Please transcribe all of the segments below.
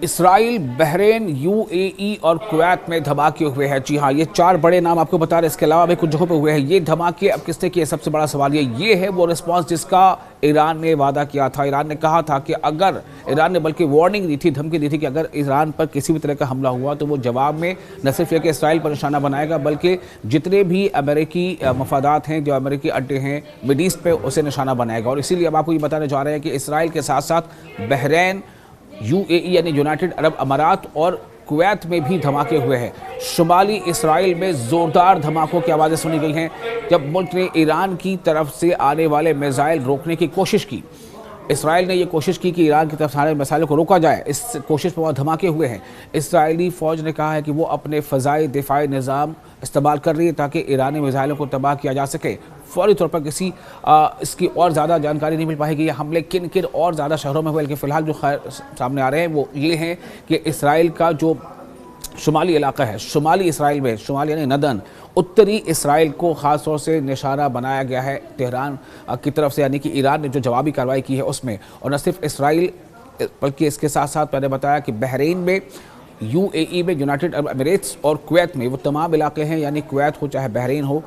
اسرائیل، Bahrain, you اے ای اور Kuwait میں دھماکے ہوئے ہیں۔ جی ہاں، یہ 4 بڑے نام آپ کو بتا رہے ہیں، اس کے علاوہ بھی کچھ جگہوں پہ ہوئے ہیں۔ یہ دھماکے اب کس نے کیے؟ سب سے بڑا سوال یہ ہے وہ رسپانس جس کا ایران نے وعدہ کیا تھا۔ ایران نے کہا تھا کہ اگر ایران نے بلکہ وارننگ دی تھی، دھمکی دی تھی کہ اگر ایران پر کسی بھی طرح کا حملہ ہوا تو وہ جواب میں نہ صرف یہ کہ اسرائیل پر نشانہ بنائے گا بلکہ جتنے بھی امریکی مفادات ہیں، جو امریکی اڈے ہیں مڈل ایسٹ پہ، اسے نشانہ بنائے گا۔ اور اسی لیے اب آپ کو یہ بتانے جا رہے ہیں کہ اسرائیل کے ساتھ ساتھ بحرین، یو اے ای یعنی یونائٹڈ عرب امارات اور کویت میں بھی دھماکے ہوئے ہیں۔ شمالی اسرائیل میں زوردار دھماکوں کی آوازیں سنی گئی ہیں جب ملک نے ایران کی طرف سے آنے والے میزائل روکنے کی کوشش کی۔ اسرائیل نے یہ کوشش کی کہ ایران کی طرف سے آنے والے میزائل کو روکا جائے۔ اس کوشش پر وہاں دھماکے ہوئے ہیں۔ اسرائیلی فوج نے کہا ہے کہ وہ اپنے فضائی دفاعی نظام استعمال کر رہی ہے تاکہ ایرانی میزائلوں کو تباہ کیا جا سکے۔ فوری طور پر اس کی اور زیادہ جانکاری نہیں مل پائے گی۔ یہ حملے کن اور زیادہ شہروں میں ہوئے، لیکن فی الحال جو سامنے آ رہے ہیں وہ یہ ہیں کہ اسرائیل کا جو شمالی علاقہ ہے، شمالی اسرائیل میں، شمال یعنی ندن، اتری اسرائیل کو خاص طور سے نشانہ بنایا گیا ہے تہران کی طرف سے، یعنی کہ ایران نے جو جوابی کارروائی کی ہے اس میں۔ اور نہ صرف اسرائیل بلکہ اس کے ساتھ ساتھ میں نے بتایا کہ بحرین میں، یو اے ای میں، یونائٹڈ عرب امریٹس اور کویت میں، وہ تمام علاقے ہیں، یعنی کویت ہو چاہے بحرین ہو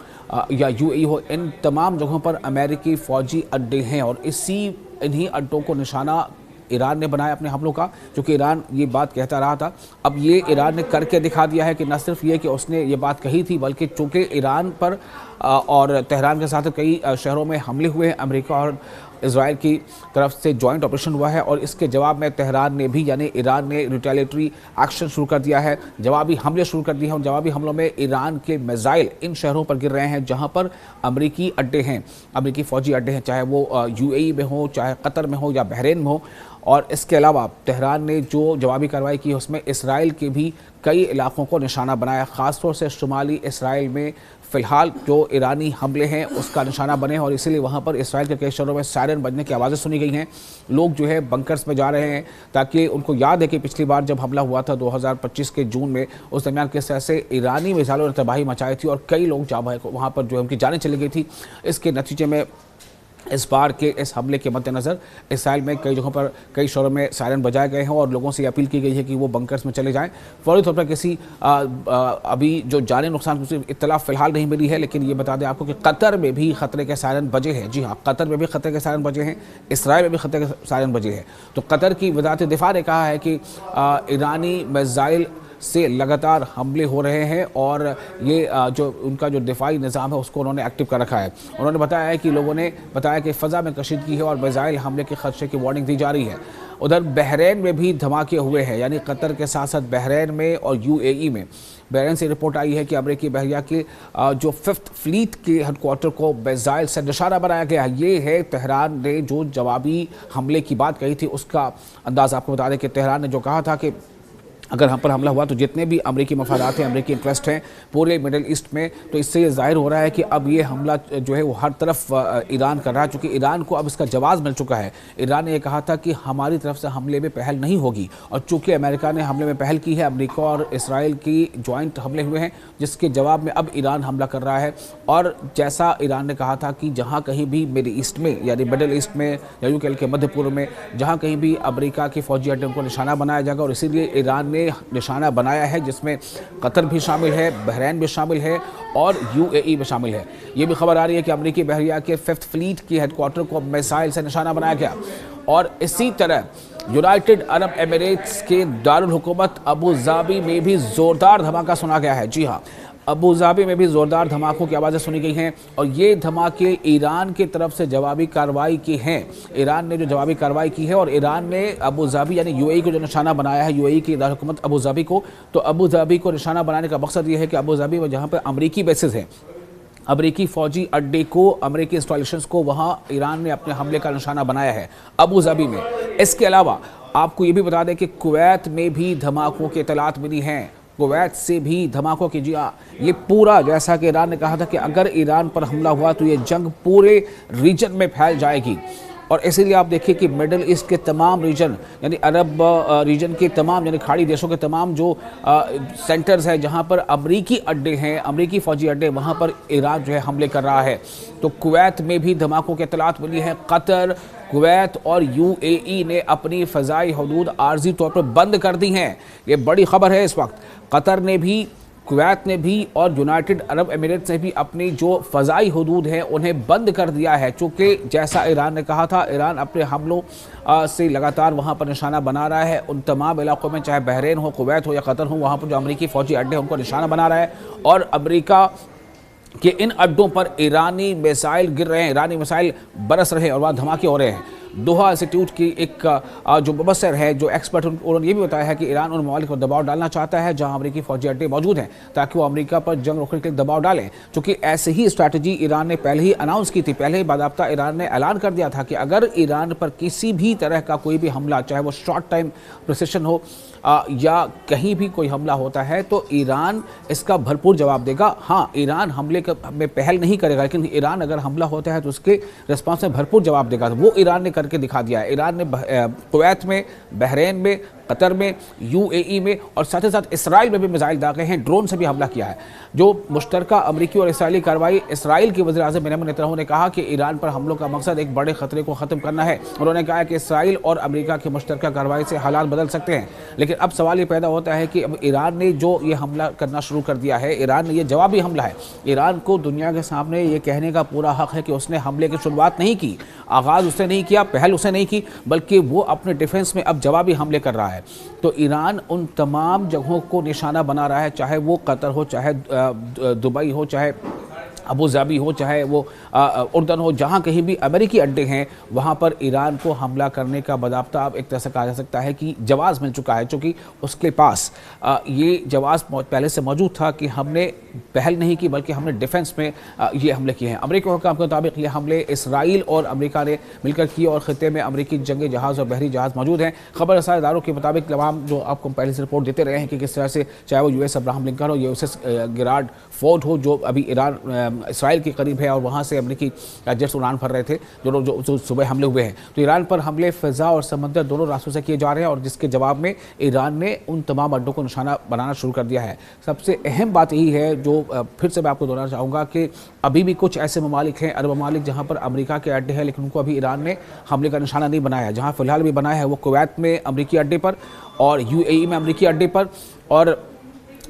یا یو اے ای ہو، ان تمام جگہوں پر امریکی فوجی اڈے ہیں۔ اور انہی اڈوں کو نشانہ ایران نے بنایا اپنے حملوں کا، چونکہ ایران یہ بات کہتا رہا تھا۔ اب یہ ایران نے کر کے دکھا دیا ہے کہ نہ صرف یہ کہ اس نے یہ بات کہی تھی بلکہ چونکہ ایران پر اور تہران کے ساتھ کئی شہروں میں حملے ہوئے ہیں، امریکہ اور اسرائیل کی طرف سے جوائنٹ آپریشن ہوا ہے، اور اس کے جواب میں تہران نے بھی یعنی ایران نے ریٹیلیٹری ایکشن شروع کر دیا ہے، جوابی حملے شروع کر دیے ہیں۔ اور جوابی حملوں میں ایران کے میزائل ان شہروں پر گر رہے ہیں جہاں پر امریکی اڈے ہیں، امریکی فوجی اڈے ہیں، چاہے وہ یو اے ای میں ہو، چاہے قطر میں ہو یا بحرین میں ہو۔ اور اس کے علاوہ تہران نے جو جوابی کارروائی کی ہے اس میں اسرائیل کے بھی کئی علاقوں کو نشانہ بنایا، خاص طور سے شمالی اسرائیل میں فی الحال جو ایرانی حملے ہیں اس کا نشانہ بنے، اور اسی لیے وہاں پر اسرائیل کے کئی شہروں میں سائرن بجنے کی آوازیں سنی گئی ہیں۔ لوگ جو ہے بنکرز میں جا رہے ہیں تاکہ ان کو یاد ہے کہ پچھلی بار جب حملہ ہوا تھا 2025 کے جون میں، اس درمیان کس طرح سے ایرانی میزائلوں نے تباہی مچائی تھی اور کئی لوگ وہاں پر جو ان کی جانیں چلی گئی تھی۔ اس کے نتیجے میں اس بار کے اس حملے کے مد نظر اسرائیل میں کئی جگہوں پر کئی شہروں میں سائرن بجائے گئے ہیں اور لوگوں سے یہ اپیل کی گئی ہے کہ وہ بنکرز میں چلے جائیں۔ فوری طور پر کسی ابھی جو جانی نقصان کی اطلاع فی الحال نہیں ملی ہے، لیکن یہ بتا دیں آپ کو کہ قطر میں بھی خطرے کے سائرن بجے ہیں۔ جی ہاں، قطر میں بھی خطرے کے سائرن بجے ہیں، اسرائیل میں بھی خطرے کے سائرن بجے ہیں۔ تو قطر کی وزارت دفاع نے کہا ہے کہ ایرانی میزائل سے لگاتار حملے ہو رہے ہیں اور یہ جو ان کا جو دفاعی نظام ہے اس کو انہوں نے ایکٹیو کر رکھا ہے۔ انہوں نے بتایا ہے کہ لوگوں نے بتایا کہ فضا میں کشیدگی ہے اور میزائل حملے کے خدشے کی وارننگ دی جا رہی ہے۔ ادھر بحرین میں بھی دھماکے ہوئے ہیں، یعنی قطر کے ساتھ ساتھ بحرین میں اور یو اے ای میں۔ بحرین سے رپورٹ آئی ہے کہ امریکی بحریہ کے جو 5th فلیٹ کے ہیڈ کوارٹر کو میزائل سے نشانہ بنایا گیا ہے۔ یہ ہے تہران نے جو جوابی حملے کی بات کہی تھی اس کا انداز۔ آپ کو بتا دیں کہ تہران نے جو کہا تھا کہ اگر ہم پر حملہ ہوا تو جتنے بھی امریکی مفادات ہیں، امریکی انٹرسٹ ہیں پورے مڈل ایسٹ میں، تو اس سے یہ ظاہر ہو رہا ہے کہ اب یہ حملہ جو ہے وہ ہر طرف ایران کر رہا ہے، چونکہ ایران کو اب اس کا جواز مل چکا ہے۔ ایران نے یہ کہا تھا کہ ہماری طرف سے حملے میں پہل نہیں ہوگی، اور چونکہ امریکہ نے حملے میں پہل کی ہے، امریکہ اور اسرائیل کی جوائنٹ حملے ہوئے ہیں جس کے جواب میں اب ایران حملہ کر رہا ہے۔ اور جیسا ایران نے کہا تھا کہ جہاں کہیں بھی مڈل ایسٹ میں یعنی مڈل ایسٹ میں یا یوں کہ مدھیہ پورو میں جہاں کہیں بھی امریکہ کی فوجی اڈے کو نشانہ بنایا جائے گا، اور اسی لیے ایران نے نشانہ بنایا ہے جس میں قطر بھی شامل ہے، بحرین بھی شامل ہے اور یو اے ای بھی شامل ہے۔ یہ بھی خبر آ رہی ہے کہ امریکی بحریہ کے 5th فلیٹ کی ہیڈ کوارٹر کو میزائل سے نشانہ بنایا گیا۔ اور اسی طرح یونائٹڈ عرب امریٹس کے دارالحکومت ابوظہبی میں بھی زوردار دھماکہ سنا گیا ہے۔ جی ہاں، ابوظہبی میں بھی زوردار دھماکوں کی آوازیں سنی گئی ہیں، اور یہ دھماکے ایران کی طرف سے جوابی کارروائی کی ہیں۔ ایران نے جو جوابی کارروائی کی ہے اور ایران نے ابوظہبی یعنی یو اے ای کو جو نشانہ بنایا ہے، یو اے ای کی دارالحکومت ابوظہبی کو، تو ابوظہبی کو نشانہ بنانے کا مقصد یہ ہے کہ ابوظہبی میں جہاں پہ امریکی بیسز ہیں، امریکی فوجی اڈے کو، امریکی انسٹالیشنز کو، وہاں ایران نے اپنے حملے کا نشانہ بنایا ہے ابوظہبی میں۔ اس کے علاوہ آپ کو یہ بھی بتا دیں کہ کویت میں بھی دھماکوں کی اطلاعات ملی ہیں، کویت سے بھی دھماکوں کی۔ جی ہاں، یہ پورا جیسا کہ ایران نے کہا تھا کہ اگر ایران پر حملہ ہوا تو یہ جنگ پورے ریجن میں پھیل جائے گی، اور اسی لیے آپ دیکھیں کہ مڈل ایسٹ کے تمام ریجن یعنی عرب ریجن کے تمام یعنی کھاڑی دیشوں کے تمام جو سینٹرز ہیں جہاں پر امریکی اڈے ہیں، امریکی فوجی اڈے، وہاں پر ایران جو ہے حملے کر رہا ہے۔ تو کویت میں بھی دھماکوں کی اطلاعات ملی ہیں۔ قطر، کویت اور یو اے ای نے اپنی فضائی حدود عارضی طور پر بند کر دی ہیں۔ یہ بڑی خبر ہے اس وقت۔ قطر نے بھی، کویت نے بھی اور یونائٹڈ عرب امریٹس نے بھی اپنی جو فضائی حدود ہیں انہیں بند کر دیا ہے، چونکہ جیسا ایران نے کہا تھا، ایران اپنے حملوں سے لگاتار وہاں پر نشانہ بنا رہا ہے۔ ان تمام علاقوں میں، چاہے بحرین ہو، کویت ہو یا قطر ہو، وہاں پر جو امریکی فوجی اڈے ہیں ان کو نشانہ بنا رہا ہے، اور امریکہ کہ ان اڈوں پر ایرانی میزائل گر رہے ہیں، ایرانی میزائل برس رہے ہیں اور وہاں دھماکے ہو رہے ہیں۔ دوحہ انسٹیٹیوٹ کی ایک جو مبصر ہے، جو ایکسپرٹ، انہوں نے یہ بھی بتایا ہے کہ ایران ان ممالک پر دباؤ ڈالنا چاہتا ہے جہاں امریکی فوجی اڈے موجود ہیں، تاکہ وہ امریکہ پر جنگ روکنے کے لیے دباؤ ڈالیں، چونکہ ایسے ہی اسٹریٹجی ایران نے پہلے ہی اناؤنس کی تھی۔ پہلے ہی باضابطہ ایران نے اعلان کر دیا تھا کہ اگر ایران پر کسی بھی طرح کا کوئی بھی حملہ، چاہے وہ شارٹ ٹائم پریسیشن ہو یا کہیں بھی کوئی حملہ ہوتا ہے، تو ایران اس کا بھرپور جواب دے گا۔ ہاں، ایران حملے میں پہل نہیں کرے گا، لیکن ایران اگر حملہ ہوتا ہے تو اس کے رسپانس میں بھرپور جواب دے گا۔ وہ ایران نے کر کے دکھا دیا ہے۔ ایران نے کویت میں، بحرین میں، قطر میں، یو اے ای میں اور ساتھ ہی ساتھ اسرائیل میں بھی میزائل داغے ہیں، ڈرون سے بھی حملہ کیا ہے۔ جو مشترکہ امریکی اور اسرائیلی کارروائی، اسرائیل کے وزیر اعظم بنیامین نیتنیاہو نے کہا کہ ایران پر حملوں کا مقصد ایک بڑے خطرے کو ختم کرنا ہے۔ انہوں نے کہا کہ اسرائیل اور امریکہ کی مشترکہ کارروائی سے حالات بدل سکتے ہیں، لیکن اب سوال یہ پیدا ہوتا ہے کہ اب ایران نے جو یہ حملہ کرنا شروع کر دیا ہے، ایران نے یہ جوابی حملہ ہے۔ ایران کو دنیا کے سامنے یہ کہنے کا پورا حق ہے کہ اس نے حملے کی شروعات نہیں کی، آغاز اس نے نہیں کیا، پہل اس نے نہیں کی، بلکہ وہ اپنے ڈیفنس میں اب جوابی حملے کر رہا ہے۔ تو ایران ان تمام جگہوں کو نشانہ بنا رہا ہے، چاہے وہ قطر ہو، چاہے دبئی ہو، چاہے ابو ظبی ہو، چاہے وہ اردن ہو، جہاں کہیں بھی امریکی اڈے ہیں وہاں پر ایران کو حملہ کرنے کا باضابطہ اب ایک طرح سے کہا جا سکتا ہے کہ جواز مل چکا ہے، چونکہ اس کے پاس یہ جواز پہلے سے موجود تھا کہ ہم نے پہل نہیں کی بلکہ ہم نے ڈیفنس میں یہ حملے کیے ہیں۔ امریکی حکام کے مطابق یہ حملے اسرائیل اور امریکہ نے مل کر کیے اور خطے میں امریکی جنگی جہاز اور بحری جہاز موجود ہیں۔ خبر رساں اداروں کے مطابق تمام جو آپ کو پہلے سے رپورٹ دیتے رہے ہیں کہ کس طرح سے، چاہے وہ یو ایس ابراہم لنکن ہو، U S S Gerard Ford ہو جو ابھی ایران اسرائیل کے قریب ہے اور وہاں سے امریکی جیٹس اڑان بھر رہے تھے جو صبح حملے ہوئے ہیں، تو ایران پر حملے فضا اور سمندر دونوں راستوں سے کیے جا رہے ہیں، اور جس کے جواب میں ایران نے ان تمام اڈوں کو نشانہ بنانا شروع کر دیا ہے۔ سب سے اہم بات یہی ہے جو پھر سے میں آپ کو دہرانا چاہوں گا کہ ابھی بھی کچھ ایسے ممالک ہیں، عرب ممالک، جہاں پر امریکہ کے اڈے ہیں لیکن ان کو ابھی ایران نے حملے کا نشانہ نہیں بنایا ہے۔ جہاں فی الحال بھی بنایا ہے وہ کویت میں امریکی اڈے پر اور یو اے ای میں امریکی اڈے پر اور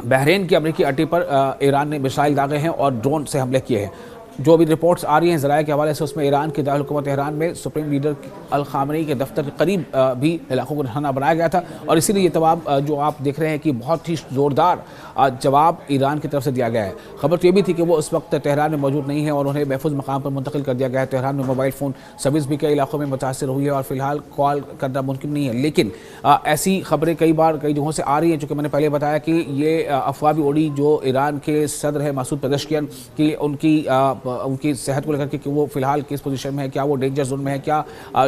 بحرین کے امریکی اڈے پر ایران نے میزائل داغے ہیں اور ڈرون سے حملے کیے ہیں۔ جو بھی رپورٹس آ رہی ہیں ذرائع کے حوالے سے، اس میں ایران کے دارالحکومت تہران میں سپریم لیڈر الخامنئی کے دفتر کے قریب بھی علاقوں کو نشانہ بنایا گیا تھا، اور اسی لیے یہ تمام جو آپ دیکھ رہے ہیں کہ بہت ہی زوردار جواب ایران کی طرف سے دیا گیا ہے۔ خبر تو یہ بھی تھی کہ وہ اس وقت تہران میں موجود نہیں ہے اور انہیں محفوظ مقام پر منتقل کر دیا گیا ہے۔ تہران میں موبائل فون سروس بھی کئی علاقوں میں متاثر ہوئی ہے اور فی الحال کال کرنا ممکن نہیں ہے، لیکن ایسی خبریں کئی بار کئی جگہوں سے آ رہی ہیں، چونکہ میں نے پہلے بتایا کہ یہ افواہ بھی اڑی جو ایران کے صدر ہے مسعود پزشکیان کی ان کی صحت کو لے کر کے کہ وہ فی الحال کس پوزیشن میں ہے، کیا وہ ڈینجر زون میں ہے، کیا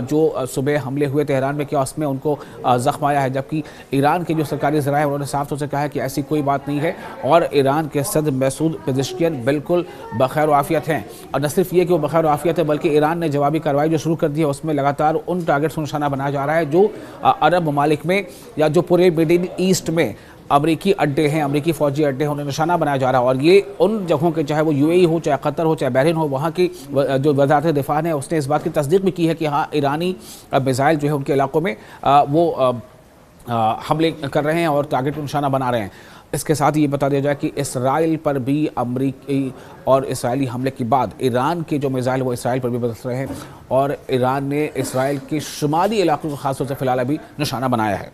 جو صبح حملے ہوئے تہران میں کیا اس میں ان کو زخم آیا ہے، جبکہ ایران کے جو سرکاری ذرائع انہوں نے صاف طور سے کہا ہے کہ ایسی کوئی بات نہیں ہے اور ایران کے صدر مسعود پزشکیان بالکل بخیر و عافیت ہیں۔ اور نہ صرف یہ کہ وہ بخیر و عافیت ہے بلکہ ایران نے جوابی کارروائی جو شروع کر دی ہے اس میں لگاتار ان ٹارگٹس کو نشانہ بنایا جا رہا ہے جو عرب ممالک میں یا جو پورے مڈل ایسٹ میں امریکی اڈے ہیں، امریکی فوجی اڈے ہیں، انہیں نشانہ بنایا جا رہا ہے، اور یہ ان جگہوں کے، چاہے وہ یو اے ای ہو، چاہے قطر ہو، چاہے بحرین ہو، وہاں کی جو وزارت دفاع ہے اس نے اس بات کی تصدیق بھی کی ہے کہ ہاں ایرانی میزائل جو ہے ان کے علاقوں میں وہ حملے کر رہے ہیں اور ٹارگٹ کو نشانہ بنا رہے ہیں۔ اس کے ساتھ یہ بتا دیا جائے کہ اسرائیل پر بھی امریکی اور اسرائیلی حملے کے بعد ایران کے جو میزائل وہ اسرائیل پر بھی برس رہے ہیں، اور ایران نے اسرائیل کے شمالی علاقوں کو خاص طور سے فی الحال ابھی نشانہ بنایا ہے۔